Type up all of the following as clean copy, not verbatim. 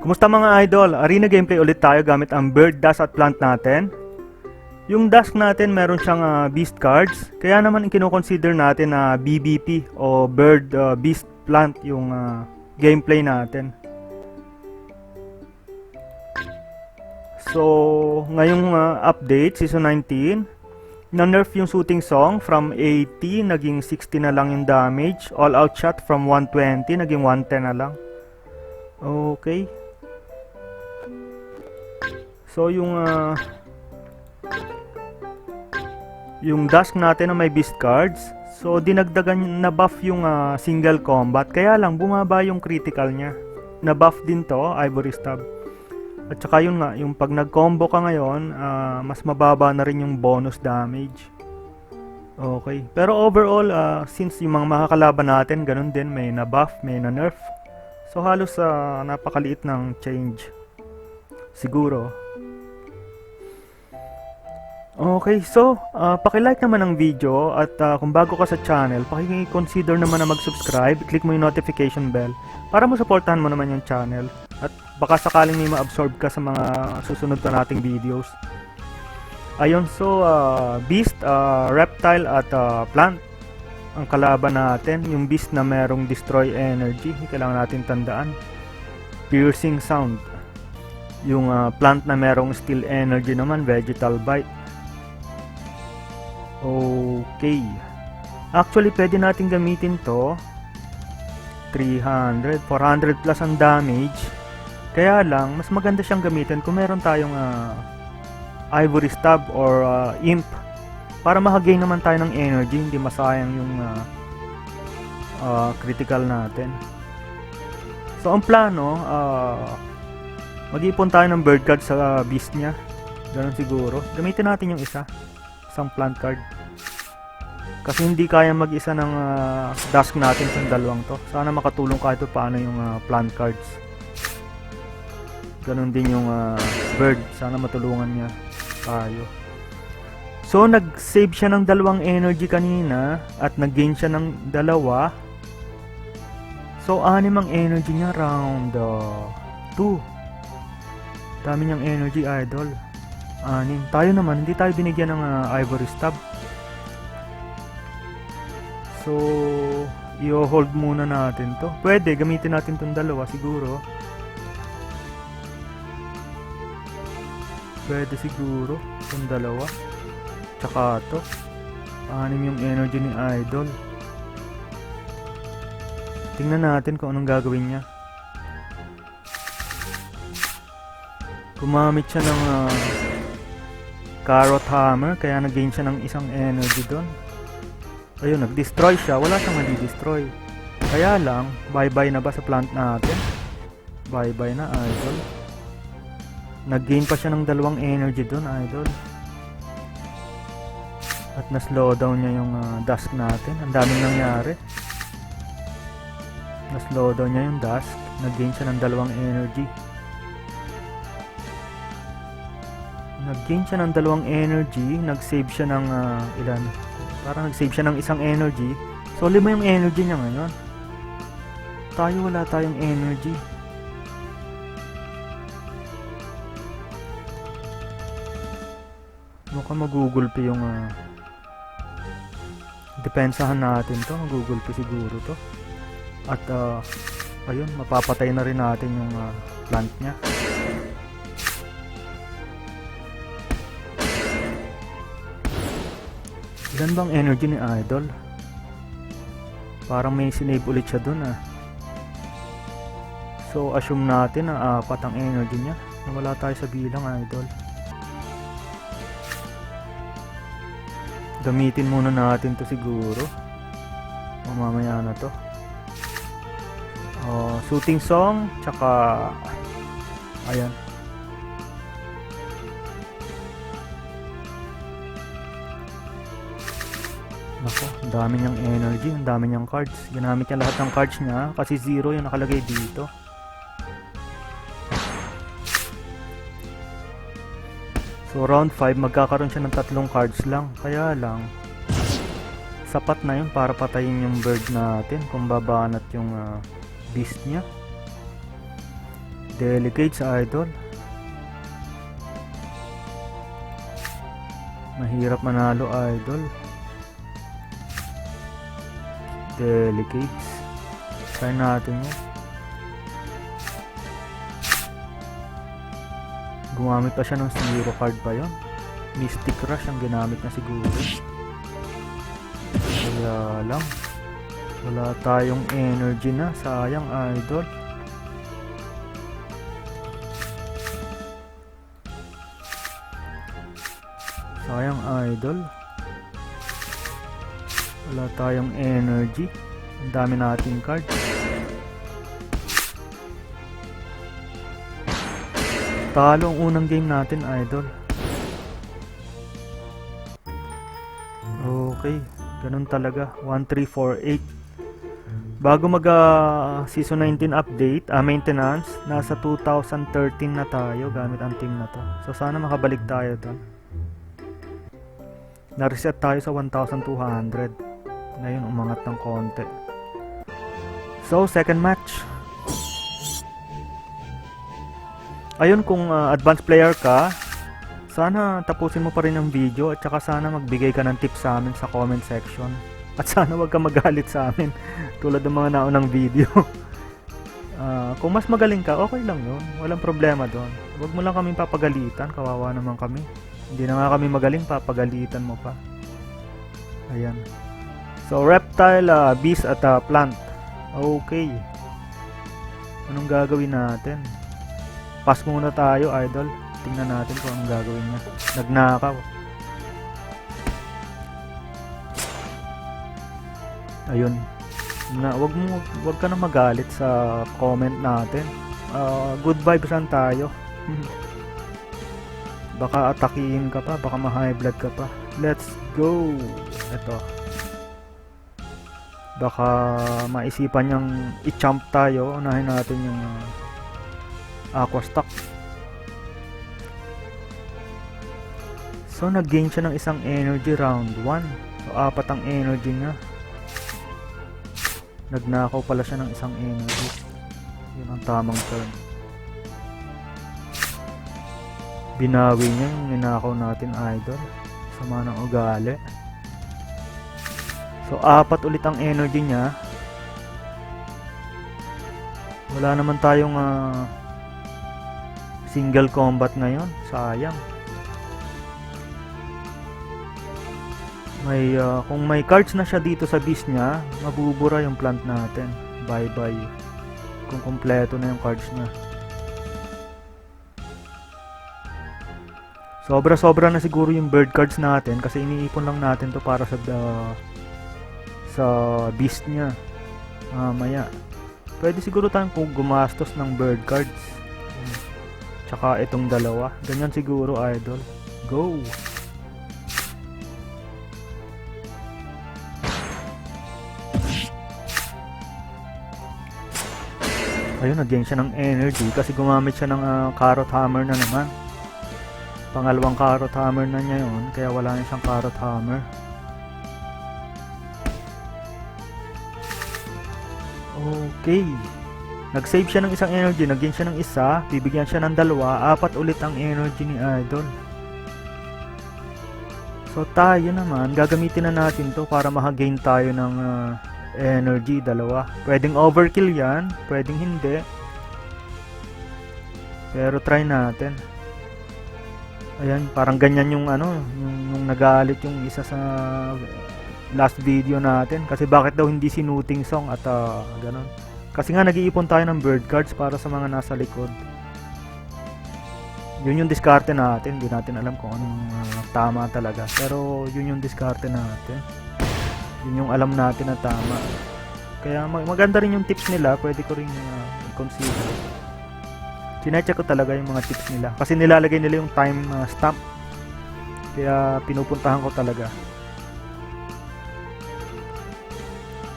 Kumusta mga idol? Arena gameplay ulit tayo gamit ang bird, dust at plant natin. Yung dust natin meron siyang beast cards, kaya naman kino-consider natin na BBP o bird, beast, plant yung gameplay natin. So ngayong update season 19, na-nerf yung shooting song from 80 naging 60 na lang yung damage. All out shot from 120 naging 110 na lang. Okay. So yung dusk natin na may beast cards, so dinagdagan na buff yung single combat, kaya lang bumaba yung critical niya. Na buff din to, Ivory Stab. At saka yun nga, yung pag nag-combo ka ngayon, mas mababa na rin yung bonus damage. Okay. Pero overall, since yung mga makakalaban natin, ganun din, may na buff, may na nerf. So halos napakaliit ng change. Siguro. Okay, so paki-like naman ang video at kung bago ka sa channel, paki-consider naman na mag-subscribe, click mo yung notification bell para masuportahan mo naman yung channel at baka sakaling may ma-absorb ka sa mga susunod na nating videos. Ayun, so beast, reptile at plant ang kalaban natin. Yung beast na merong destroy energy, kailangan natin tandaan. Piercing sound. Yung plant na merong steal energy naman, vegetal bite. Okay. Actually, pwede natin gamitin to. 300, 400 plus ang damage. Kaya lang, mas maganda siyang gamitin kung meron tayong Ivory Stab or Imp. Para makagain naman tayo ng energy, hindi masayang yung critical natin. So, ang plano, mag-iipon tayo ng bird card sa beast niya. Ganun siguro. Gamitin natin yung isang plant card. Kasi hindi kaya mag-isa ng dusk natin sa dalawang to. Sana makatulong kahit paano yung plant cards. Ganun din yung bird. Sana matulungan niya tayo. So, nag-save siya ng 2 energy kanina at nag-gain siya ng 2. So, 6 ang energy niya round 2. Dami niyang energy, idol. 6. Tayo naman, hindi tayo binigyan ng Ivory Stab. So, i-hold muna natin to. Pwede, gamitin natin tong 2 siguro. Pwede siguro tong 2. Tsaka to. 6 yung energy ni idol. Tingnan natin kung anong gagawin niya. Gumamit siya ng carrot hammer, kaya nag-gain siya ng 1 energy doon. Ayun, nag-destroy siya. Wala siyang madi-destroy. Kaya lang, bye-bye na ba sa plant natin? Bye-bye na, idol. Nag-gain pa siya ng 2 energy doon, idol. At na-slow down niya yung dusk natin. Ang daming nangyari. Na-slow down niya yung dusk. Nag-gain siya ng 2 energy. Nag-gain siya ng 2 energy. Nag-save siya ng ilan? Parang nag-save siya ng 1 energy. So, 5 yung energy niya ngayon. Tayo, wala tayong energy. Mukhang magugulpi yung depensahan natin to. Magugulpi siguro to. At ayun, mapapatay na rin natin yung plant niya. Ilan bang energy ni idol? Parang may sinave ulit siya dun So, assume natin na 4 ang energy niya. Nawala tayo sa bilang, idol. Gamitin muna natin to siguro. Mamaya na to. Shooting song, tsaka ayan. Nako, ang dami niyang energy, ang dami niyang cards. Ginamit niya lahat ng cards niya kasi 0 yung nakalagay dito. So So round 5 magkakaroon siya ng 3 cards lang. Kaya lang sapat na yun para patayin yung bird natin kung babanat yung beast niya. Delicate sa idol. Mahirap manalo idol. Delicates. Try natin yun. Gumamit pa siya ng 0 card pa yun. Mystic Rush ang ginamit na siguro. Kaya lang wala tayong energy na. Sayang idol. Sayang idol. Wala tayong energy. Ang dami nating cards. Talo ang unang game natin idol. Okay, ganun talaga. 1-3-4-8. Bago mag season 19 update, maintenance, nasa 2013 na tayo gamit ang team na to. So sana makabalik tayo doon. Na-reset tayo sa 1,200. Ngayon umangat ng konti. So second match. Ayun, kung advanced player ka, sana tapusin mo pa rin ang video at saka sana magbigay ka ng tips sa amin sa comment section. At sana wag ka magalit sa amin tulad ng mga naunang video. Kung mas magaling ka, okay lang yun. Walang problema doon. Wag mo lang kaming papagalitan, kawawa naman kami. Hindi na nga kami magaling, papagalitan mo pa. Ayan. So reptile, beast at plant. Okay. Anong gagawin natin? Pass muna tayo idol. Tingnan natin kung anong gagawin niya. Nagnakaw. Ayun. Wag ka na magalit sa comment natin. Good vibes lang tayo. Baka atakihin ka pa, baka ma-high blood ka pa. Let's go. Ito. Baka maisipan niyang i-champ tayo. Unahin natin yung aqua stock. So nag-gain siya ng isang energy round 1. So 4 ang energy niya. Nagnakaw pala siya ng isang energy. Yun ang tamang turn. Binawi niya yung ninakaw natin idol. Sama ng ugali. So 4 ulit ang energy niya. Wala naman tayong single combat ngayon. Sayang. Kung may cards na siya dito sa beast niya, mabubura yung plant natin. Bye bye. Kung kompleto na yung cards niya. Sobra-sobra na siguro yung bird cards natin kasi iniipon lang natin to para sa beast niya. Mamaya. Pwede siguro tayong gumastos ng bird cards. Tsaka itong dalawa. Ganyan siguro idol. Go! Ayun, nag-gain siya ng energy kasi gumamit siya ng carrot hammer na naman. Pangalawang carrot hammer na niya yun, kaya wala na siyang carrot hammer. Okay. Nag-save siya ng isang energy, nag-gain siya ng isa, bibigyan siya ng dalawa, 4 ulit ang energy ni idol. So tayo naman, gagamitin na natin to para maka-gain tayo ng energy, dalawa. Pwedeng overkill yan, pwedeng hindi. Pero try natin. Ayan, parang ganyan yung yung nagalit yung isa sa last video natin. Kasi bakit daw hindi sinuting song at ganon. Kasi nga nag-iipon tayo ng bird cards para sa mga nasa likod. Yun yung diskarte natin. Hindi natin alam kung anong tama talaga. Pero yun yung diskarte natin. Yun yung alam natin na tama. Kaya maganda rin yung tips nila. Pwede ko rin i-consider. Sinecheck ko talaga yung mga tips nila. Kasi nilalagay nila yung time stamp. Kaya pinupuntahan ko talaga.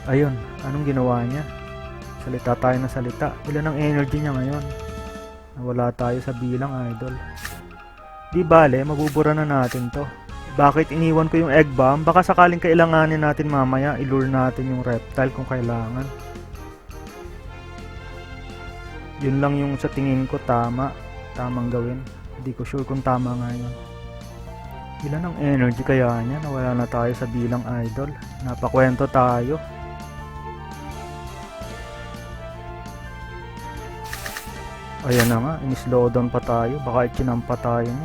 Ayun. Anong ginawa niya? Salita tayo na salita. Ilan ang energy niya ngayon? Nawala tayo sa bilang idol. Di bale, mabubura na natin to. Bakit iniwan ko yung egg bomb? Baka sakaling kailanganin natin mamaya, ilure natin yung reptile kung kailangan. Yun lang yung sa tingin ko tamang gawin. Hindi ko sure kung tama nga yun. Ilan ang energy kaya niya? Nawala na tayo sa bilang idol. Napakwento tayo. Ayan na nga, in-slowdown pa tayo. Baka ikinampa tayo mo.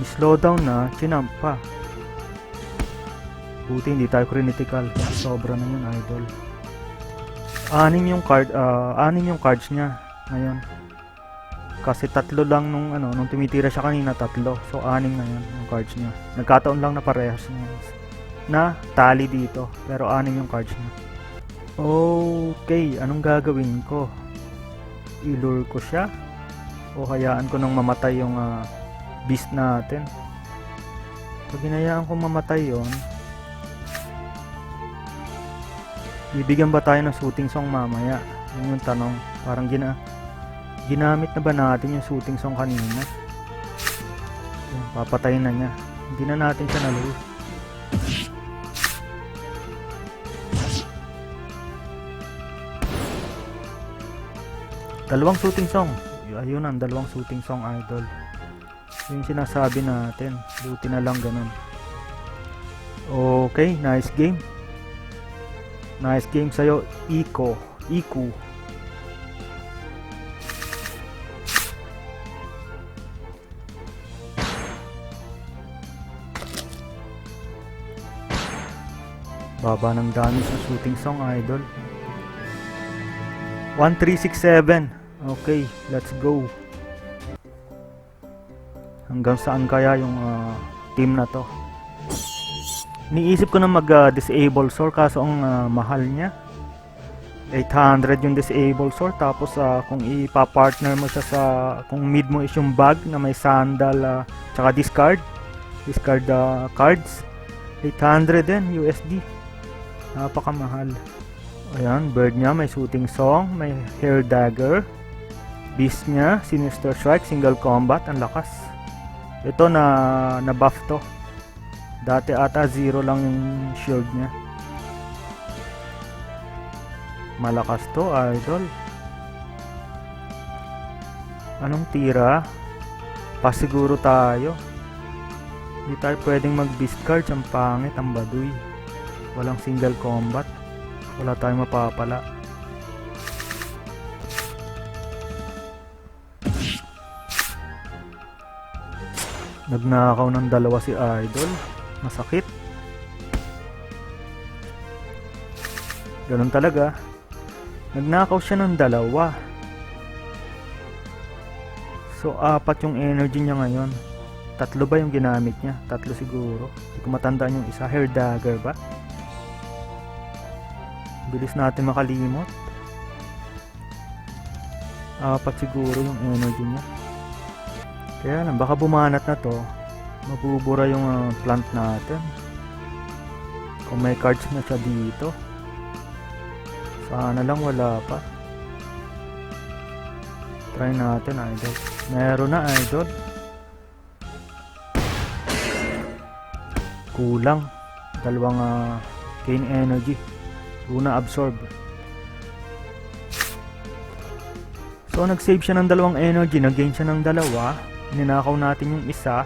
In-slowdown na, chinampa. Buti hindi tayo critical. Sobra na yun, idol. Anim yung cards niya ngayon. Kasi 3 lang nung tumitira siya kanina, 3. So 6 na yun yung cards niya. Nagkataon lang na parehas niya na tally dito, pero 6 yung cards niya. Okay, anong gagawin ko? I-lure ko siya o hayaan ko nang mamatay yung beast natin? Pag hinayaan ko mamatay yon, bibigyan ba tayo ng shooting song mamaya? Yun yung tanong. Parang ginamit na ba natin yung shooting song kanina? Yun, papatayin na niya. Hindi na natin siya nalure. Dalawang shooting song. Ayun ang dalawang shooting song, idol. Yung sinasabi natin. Buti na lang ganun. Okay, nice game. Nice game sa'yo, Iku. Baba ng damage sa shooting song, idol. 1367. Okay, let's go. Hanggang saan kaya yung team na to? Niisip ko na mag-disable sword, kaso ang mahal niya. 800 yung disable sword. Tapos kung ipa-partner mo siya sa, kung mid mo is yung bag na may sandal tsaka discard cards, 800 din USD. Napakamahal. Ayan, bird niya may shooting song, may hair dagger. Beast niya, sinister strike, single combat, ang lakas. Ito na buff to. Dati ata 0 lang yung shield niya. Malakas to, idol. Anong tira? Pasiguro tayo. Hindi tayo pwedeng mag-discard. Ang pangit, ang baduy. Walang single combat. Wala tayong mapapala. Nagnakaw ng 2 si idol. Masakit. Ganun talaga. Nagnakaw siya ng 2. So 4 yung energy niya ngayon. 3 ba yung ginamit niya? 3 siguro. Hindi ko matandaan yung isa. Hair dagger ba? Bilis natin makalimot. 4 siguro yung energy niya. Kaya lang, baka bumanat na to. Mabubura yung plant natin. Kung may cards na siya dito. Sana lang wala pa. Try natin, idol. Meron na, idol. Kulang. 2 gain energy. Una absorb. So nag-save siya ng 2 energy. Nag-gain siya ng 2. Ninakaw natin yung isa.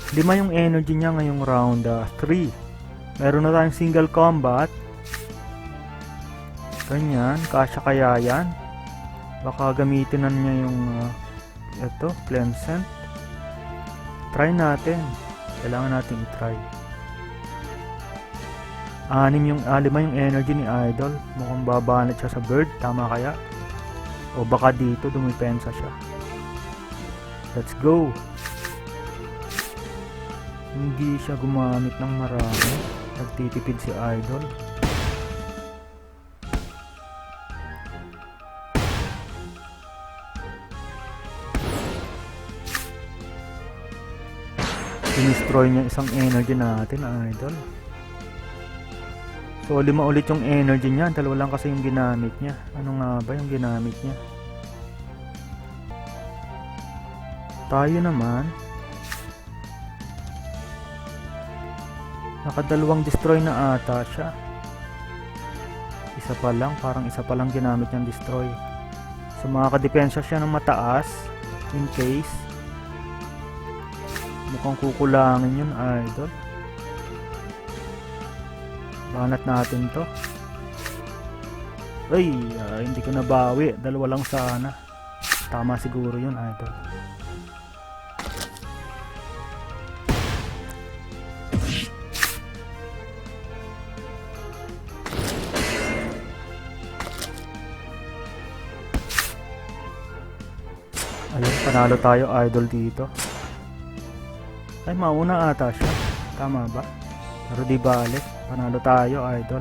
5 yung energy niya ngayong round 3. Meron na tayong single combat. Ganyan, kasya kaya yan. Baka gamitin na niya yung ito, cleansant. Try natin. Kailangan natin i-try. 5 yung energy ni idol. Mukhang babanat siya sa bird. Tama kaya? O baka dito dumipensa siya. Let's go. Hindi siya gumamit ng marami. Nagtitipid si idol. Destroy niya isang energy natin, idol. So 5 ulit yung energy niya. 2 lang kasi yung ginamit niya. Ano nga ba yung ginamit niya? Tayo naman, nakadalawang destroy na ata siya. Isa pa lang, parang isa pa lang ginamit niyang destroy. So makakadepensa siya ng mataas in case. Mukhang kukulangin yun, idol. Banat natin to. Ay, hindi ko nabawi. Dalawa lang sana. Tama siguro yun, idol. Ayun, panalo tayo, idol, dito. Ay, mauna ata siya. Tama ba? Pero di balik. Panalo tayo, idol.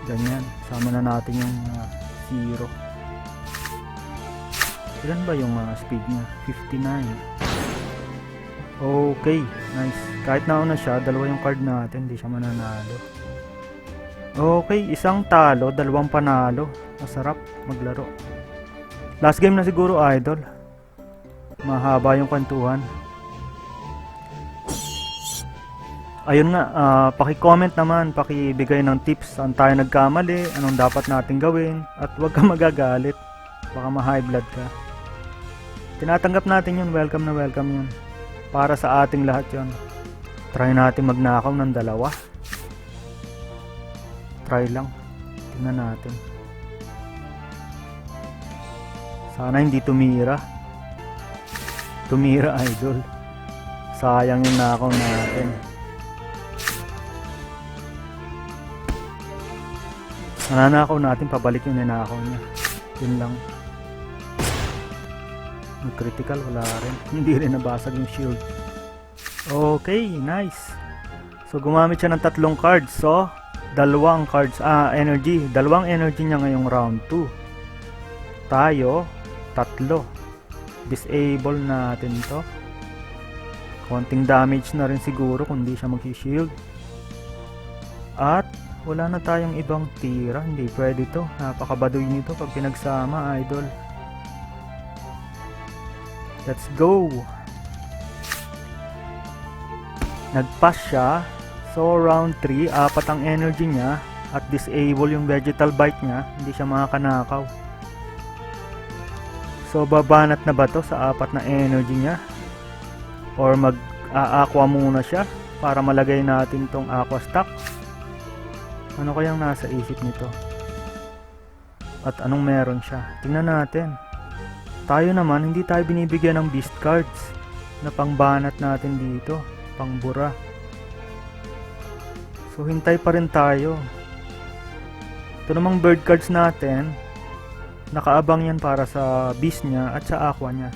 Ganyan. Sama na natin yung 0. Ilan ba yung speed niya? 59. Okay. Nice. Kahit nauna siya, dalawa yung card natin. Hindi siya mananalo. Okay. Isang talo, dalawang panalo. Masarap maglaro. Last game na siguro, idol. Mahaba yung kwentuhan. Ayun nga, paki-comment naman, paki-bigay ng tips saan tayo nagkamali, anong dapat natin gawin, at huwag ka magagalit. Baka ma-high blood ka. Tinatanggap natin yun, welcome na welcome yun. Para sa ating lahat yun. Try natin magnakaw ng 2. Try lang. Tingnan natin. Sana hindi tumira. Tumira, idol. Sayang yung nakaw natin. Nananakaw natin, pabalik yung ninakaw niya. Yun lang. Yung critical, wala rin. Hindi rin nabasag yung shield. Okay, nice. So, gumamit siya ng 3 cards. So, 2 cards, energy. 2 energy niya ngayong round 2. Tayo, 3. Disable natin to. Konting damage na rin siguro kung di siya mag-shield. At, wala na tayong ibang tira. Hindi pwede to. Napakabadoy nito pag pinagsama, idol. Let's go. Nag-pass siya. So round 3, 4 ang energy niya. At disable yung vegetal bite niya. Hindi siya makakanakaw. So babanat na ba to sa 4 na energy niya? Or mag-aqua muna siya para malagay natin tong aqua stack? Ano kayang nasa isip nito? At anong meron siya? Tingnan natin. Tayo naman, hindi tayo binibigyan ng beast cards na pangbanat natin dito. Pangbura. So, hintay pa rin tayo. Ito namang bird cards natin, nakaabang yan para sa beast niya at sa aqua niya.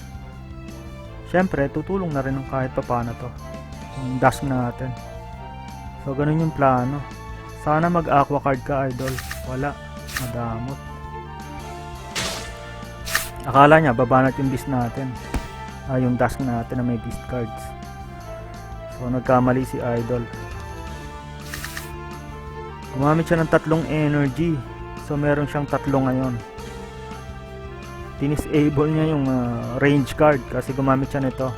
Siyempre, tutulong na rin ng kahit pa paano to. Yung dash natin. So, ganun yung plano. Sana mag-aqua card ka, idol. Wala. Madamot. Akala niya, babanat yung beast natin. Yung dash natin na may beast cards. So, nagkamali si idol. Gumamit siya ng 3 energy. So, meron siyang 3 ngayon. Dinisable niya yung range card kasi gumamit siya nito.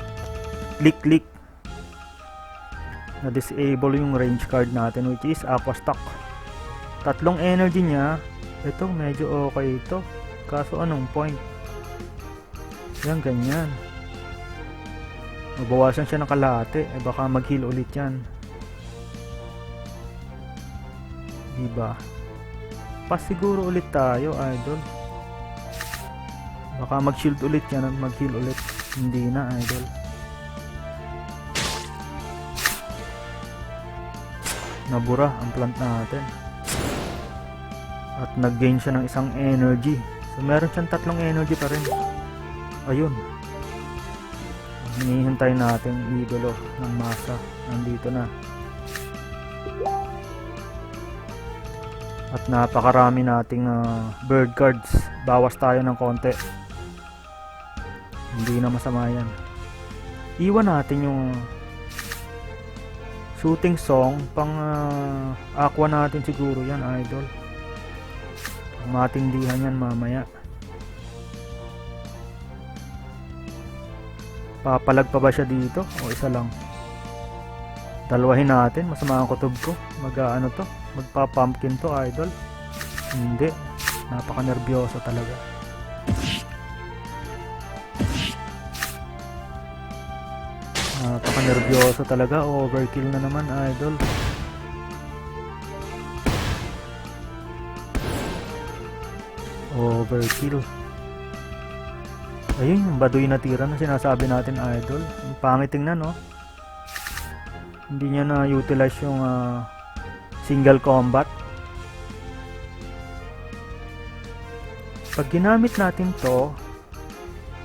Click. Na-disable yung range card natin which is aqua stock. 3 energy niya. Ito medyo okay ito. Kaso anong point? Yan, ganyan. Mabawasan siya ng kalahati. Baka mag-heal ulit yan. Diba? Pas siguro ulit tayo, idol. Baka mag-shield ulit yan at mag-heal ulit. Hindi na, idol. Nabura ang plant natin. At nag-gain siya ng 1 energy. So meron siyang 3 energy pa rin. Ayun. Hinihintay natin yung idolo ng masa. Nandito na. At napakarami nating bird cards. Bawas tayo ng konti. Hindi na masama yan. Iwan natin yung shooting song pang aqua natin siguro yan, idol. Matindihan yan mamaya. Papalag pa ba siya dito? O isa lang? Dalawahin natin. Masama ang kutob ko. Mag-ano to? Magpa-pumpkin to, idol. Hindi. Napaka-nervyoso talaga. Napaka-nervyoso talaga. Overkill na naman, idol. Overkill. Ayun, yung baduy na tira na sinasabi natin, idol. Ang pangit tingnan, no? Hindi niya na-utilize yung single combat. Pag ginamit natin to,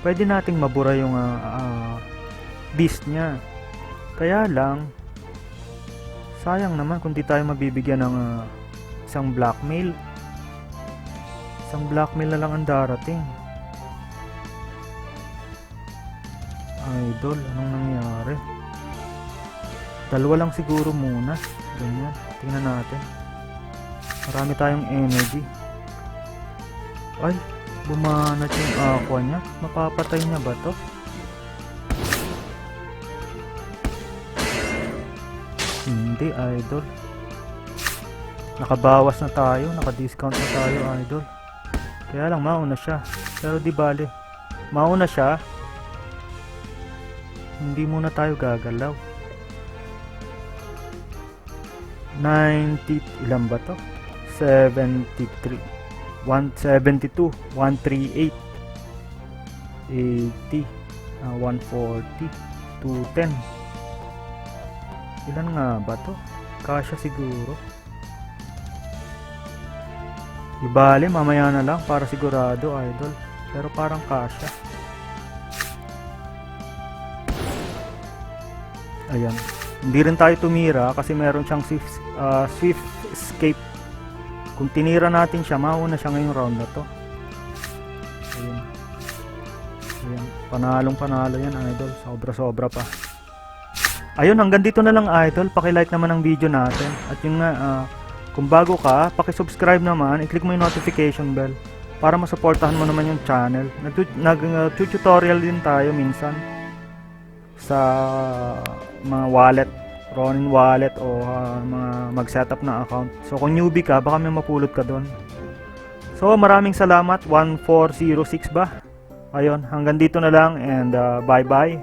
pwede nating mabura yung beast niya. Kaya lang, sayang naman kung di tayo mabibigyan ng isang blackmail. Isang blackmail na lang ang darating. Idol, anong nangyari? Dalawa lang siguro muna. Ganyan. Tingnan natin. Marami tayong energy. Ay, bumanat yung aqua niya. Mapapatay niya ba to? Hindi, idol. Nakabawas na tayo. Naka-discount na tayo, idol. Kaya lang, mauna siya. Pero di bale. Mauna siya. Hindi muna tayo gagalaw. 90, ilan ba to? 73, 172, 138, 80, 140, 210. Ilan nga ba to? Kasya siguro. Ibali, mamaya na lang para sigurado, idol. Pero parang kasya. Ayan. Hindi rin tayo tumira kasi meron siyang swift escape. Kung tinira natin siya, mauna siya ngayong round na to. Ayan. Ayan. Panalong panalo yan, idol. Sobra-sobra pa. Ayun, hanggang dito na lang, idol. Paki-like naman ang video natin. At yun nga, kung bago ka, paki-subscribe naman. I-click mo yung notification bell para masuportahan mo naman yung channel. Nag-tutorial din tayo minsan sa mga wallet, Ronin wallet o mga mag-setup na account. So kung newbie ka, baka may mapulot ka doon. So maraming salamat. 1406 ba? Ayun, hanggang dito na lang and bye bye.